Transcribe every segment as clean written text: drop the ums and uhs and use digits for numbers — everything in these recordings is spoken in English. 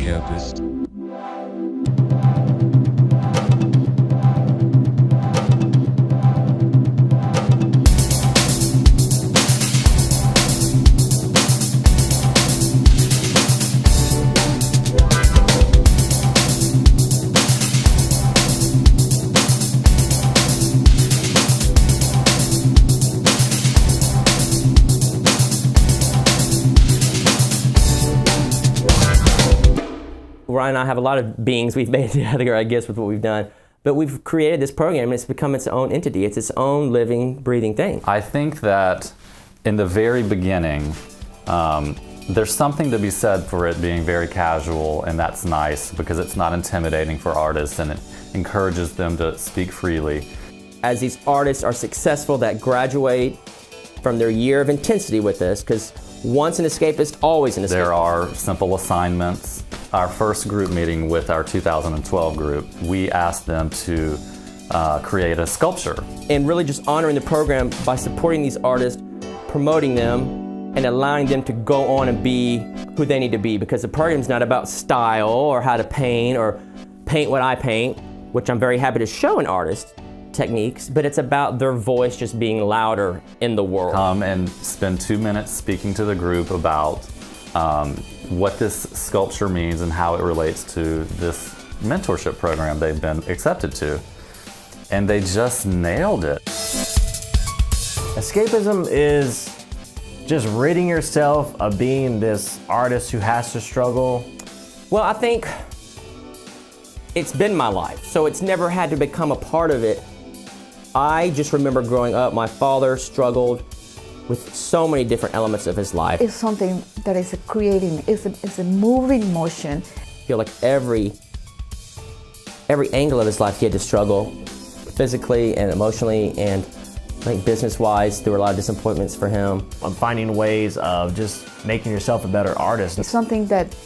Escapist. Ryan and I have a lot of beings we've made together, I guess, with what we've done. But we've created this program, and it's become its own entity. It's its own living, breathing thing. I think that in the very beginning, there's something to be said for it being very casual, and that's nice because it's not intimidating for artists and it encourages them to speak freely. As these artists are successful that graduate from their year of intensity with this, because once an escapist, always an escapist. There are simple assignments. Our first group meeting with our 2012 group, we asked them to create a sculpture. And really just honoring the program by supporting these artists, promoting them, and allowing them to go on and be who they need to be, because the program's not about style or how to paint or paint what I paint, which I'm very happy to show an artist techniques, but it's about their voice just being louder in the world. Come and spend 2 minutes speaking to the group about what this sculpture means and how it relates to this mentorship program they've been accepted to. And they just nailed it. Escapism is just ridding yourself of being this artist who has to struggle. Well, I think it's been my life, so it's never had to become a part of it. I just remember growing up, my father struggled with so many different elements of his life. It's something that is creating, it's a moving motion. I feel like every angle of his life he had to struggle physically and emotionally, and I think business-wise, there were a lot of disappointments for him. I'm finding ways of just making yourself a better artist. It's something that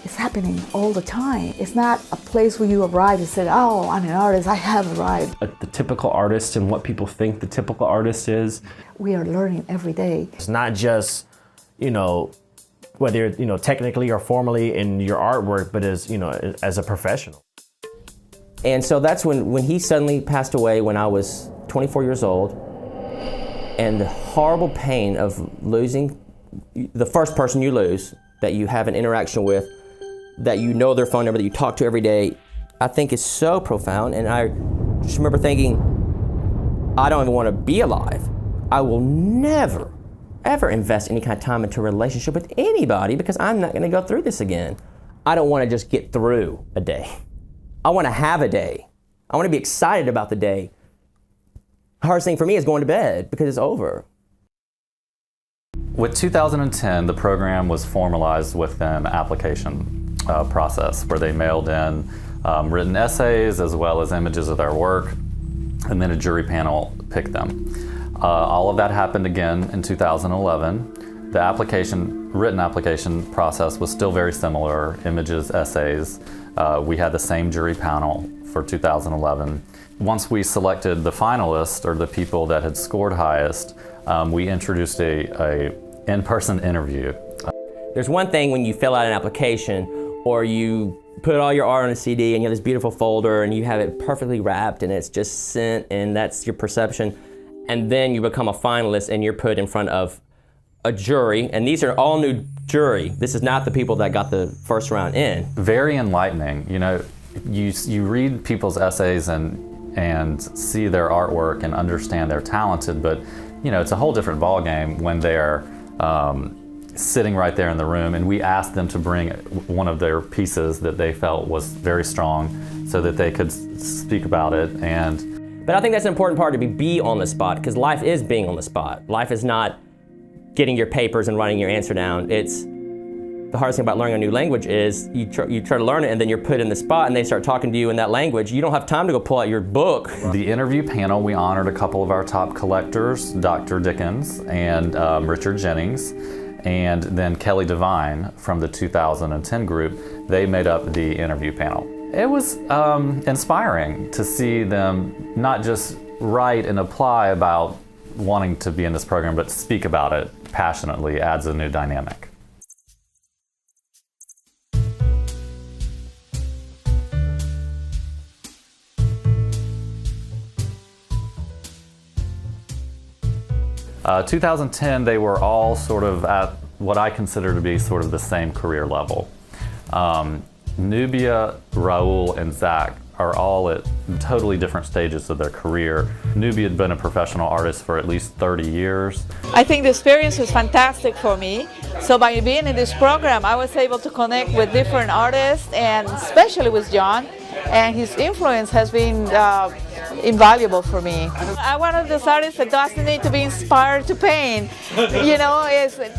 is happening all the time. It's not a place where you arrive and say, oh, I'm an artist, I have arrived. The typical artist and what people think the typical artist is. We are learning every day. It's not just, whether you're, technically or formally in your artwork, but as a professional. And so that's when he suddenly passed away when I was 24 years old, and the horrible pain of losing the first person you lose that you have an interaction with, that you know their phone number, that you talk to every day, I think is so profound. And I just remember thinking, I don't even want to be alive. I will never, ever invest any kind of time into a relationship with anybody because I'm not going to go through this again. I don't want to just get through a day. I want to have a day. I want to be excited about the day. The hardest thing for me is going to bed because it's over. With 2010, the program was formalized with an application process where they mailed in written essays as well as images of their work, and then a jury panel picked them. All of that happened again in 2011. The written application process was still very similar, images, essays. We had the same jury panel for 2011. Once we selected the finalists, or the people that had scored highest, we introduced a in-person interview. There's one thing when you fill out an application or you put all your art on a CD and you have this beautiful folder and you have it perfectly wrapped and it's just sent and that's your perception, and then you become a finalist and you're put in front of a jury, and these are all new jury. This is not the people that got the first round in. Very enlightening. You read people's essays and see their artwork and understand they're talented, but it's a whole different ballgame when they're sitting right there in the room, and we asked them to bring one of their pieces that they felt was very strong so that they could speak about it. But I think that's an important part, to be on the spot, because life is being on the spot. Life is not getting your papers and writing your answer down. It's the hardest thing about learning a new language is you try to learn it and then you're put in the spot and they start talking to you in that language. You don't have time to go pull out your book. The interview panel, we honored a couple of our top collectors, Dr. Dickens and Richard Jennings, and then Kelly Devine from the 2010 group. They made up the interview panel. It was inspiring to see them not just write and apply about wanting to be in this program, but speak about it passionately adds a new dynamic. 2010, they were all sort of at what I consider to be sort of the same career level. Nubia, Raul, and Zach are all at totally different stages of their career. Nubia had been a professional artist for at least 30 years. I think the experience was fantastic for me. So by being in this program, I was able to connect with different artists, and especially with John, and his influence has been invaluable for me. I'm one of those artists that doesn't need to be inspired to paint. You know,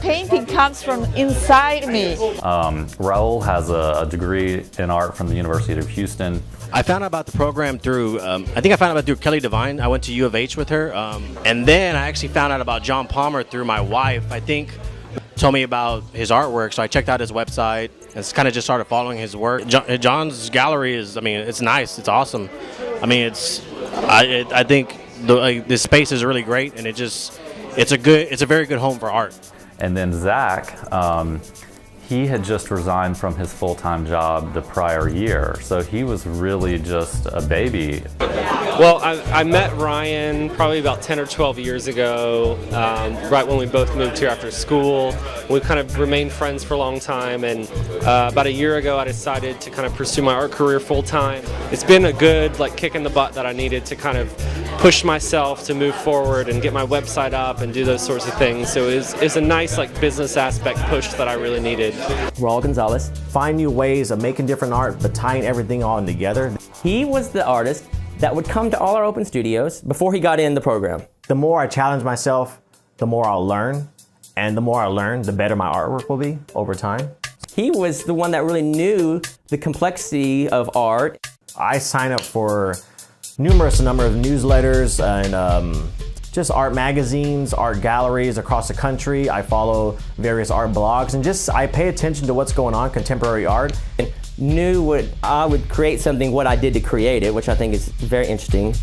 painting comes from inside me. Raul has a degree in art from the University of Houston. I found out about the program through, I think I found out about it through Kelly Devine. I went to U of H with her. And then I actually found out about John Palmer through my wife. I think told me about his artwork, so I checked out his website and kind of just started following his work. John's gallery is, I mean, it's nice, it's awesome. I mean, I think the space is really great, and it's a very good home for art. And then Zach, he had just resigned from his full-time job the prior year, so he was really just a baby. Well, I met Ryan probably about 10 or 12 years ago, right when we both moved here after school. We kind of remained friends for a long time, and about a year ago I decided to kind of pursue my art career full-time. It's been a good kick in the butt that I needed to kind of push myself to move forward and get my website up and do those sorts of things. So it's a nice business aspect push that I really needed. Raul Gonzalez. Find new ways of making different art, but tying everything all in together. He was the artist that would come to all our open studios before he got in the program. The more I challenge myself, the more I'll learn. And the more I learn, the better my artwork will be over time. He was the one that really knew the complexity of art. I sign up for numerous number of newsletters and just art magazines, art galleries across the country. I follow various art blogs, and I pay attention to what's going on, contemporary art. And knew what I would create something, what I did to create it, which I think is very interesting.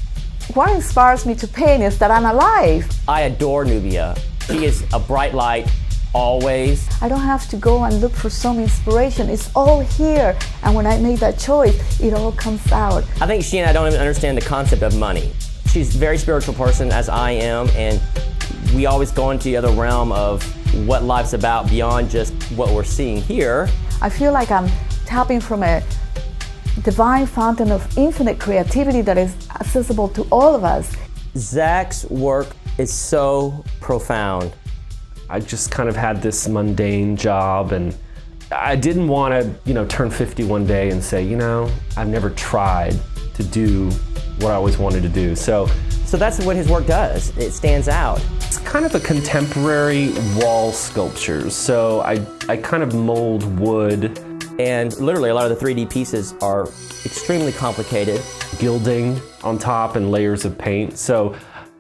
What inspires me to paint is that I'm alive. I adore Nubia. She is a bright light, always. I don't have to go and look for some inspiration. It's all here. And when I make that choice, it all comes out. I think she and I don't even understand the concept of money. She's a very spiritual person, as I am, and we always go into the other realm of what life's about beyond just what we're seeing here. I feel like I'm tapping from a divine fountain of infinite creativity that is accessible to all of us. Zach's work is so profound. I just kind of had this mundane job, and I didn't want to, turn 50 one day and say, I've never tried to do what I always wanted to do. So that's what his work does. It stands out. It's kind of a contemporary wall sculpture. So I kind of mold wood. And literally a lot of the 3D pieces are extremely complicated. Gilding on top and layers of paint. So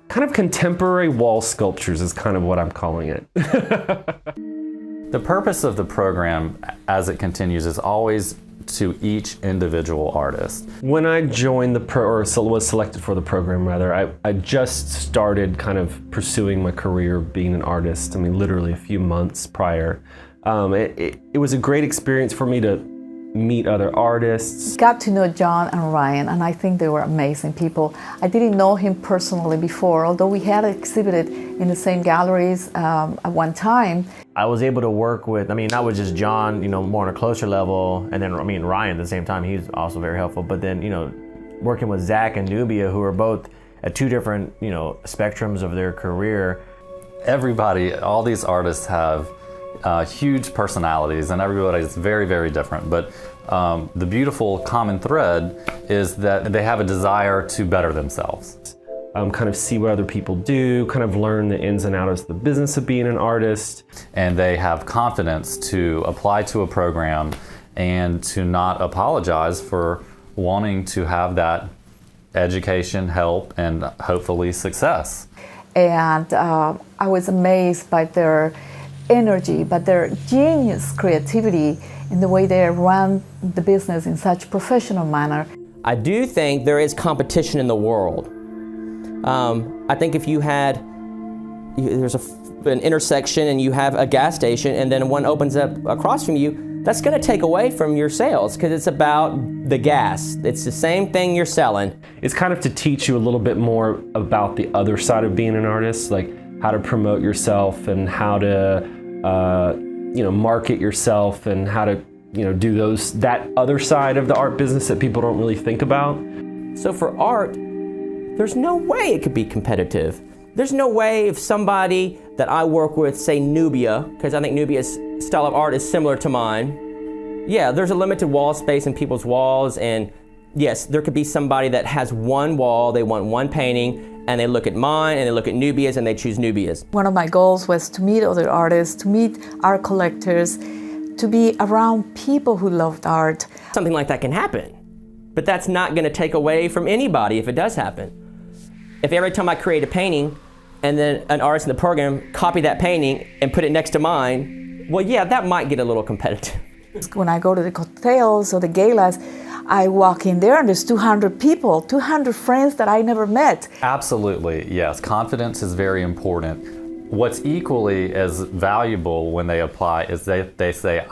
kind of contemporary wall sculptures is kind of what I'm calling it. The purpose of the program as it continues is always to each individual artist. When I joined was selected for the program rather, I just started kind of pursuing my career being an artist. I mean, literally a few months prior. It was a great experience for me to meet other artists. Got to know John and Ryan, and I think they were amazing people. I didn't know him personally before, although we had exhibited in the same galleries at one time. I was able to work with, not with just John, more on a closer level, and then Ryan at the same time, he's also very helpful, but then, working with Zach and Nubia, who are both at two different, spectrums of their career. Everybody, all these artists have huge personalities, and everybody is very, very different. But the beautiful common thread is that they have a desire to better themselves. Kind of see what other people do, kind of learn the ins and outs of the business of being an artist. And they have confidence to apply to a program and to not apologize for wanting to have that education, help, and hopefully success. And I was amazed by their energy, but their genius creativity in the way they run the business in such a professional manner. I do think there is competition in the world. I think if you had, there's an intersection and you have a gas station and then one opens up across from you, that's going to take away from your sales because it's about the gas. It's the same thing you're selling. It's kind of to teach you a little bit more about the other side of being an artist. Like how to promote yourself and how to market yourself and how to do that other side of the art business that people don't really think about. So for art, there's no way it could be competitive. There's no way if somebody that I work with, say Nubia, because I think Nubia's style of art is similar to mine. Yeah, there's a limited wall space in people's walls, and yes, there could be somebody that has one wall, they want one painting, and they look at mine, and they look at Nubia's, and they choose Nubia's. One of my goals was to meet other artists, to meet art collectors, to be around people who loved art. Something like that can happen, but that's not going to take away from anybody if it does happen. If every time I create a painting, and then an artist in the program copy that painting and put it next to mine, well, yeah, that might get a little competitive. When I go to the cocktails or the galas, I walk in there and there's 200 people, 200 friends that I never met. Absolutely, yes. Confidence is very important. What's equally as valuable when they apply is they say,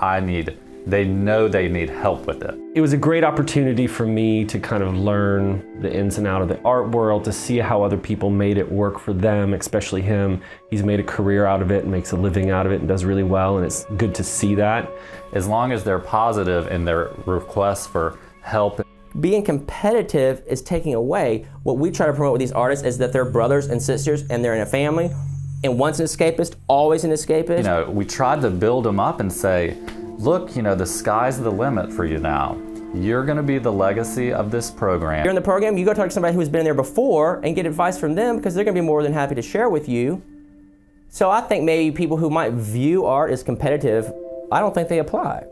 they know they need help with it. It was a great opportunity for me to kind of learn the ins and outs of the art world, to see how other people made it work for them, especially him. He's made a career out of it and makes a living out of it and does really well, and it's good to see that. As long as they're positive in their requests for help. Being competitive is taking away. What we try to promote with these artists is that they're brothers and sisters and they're in a family, and once an escapist, always an escapist. We tried to build them up and say, look, the sky's the limit for you now. You're going to be the legacy of this program. You're in the program, you go talk to somebody who's been there before and get advice from them because they're going to be more than happy to share with you. So I think maybe people who might view art as competitive, I don't think they apply.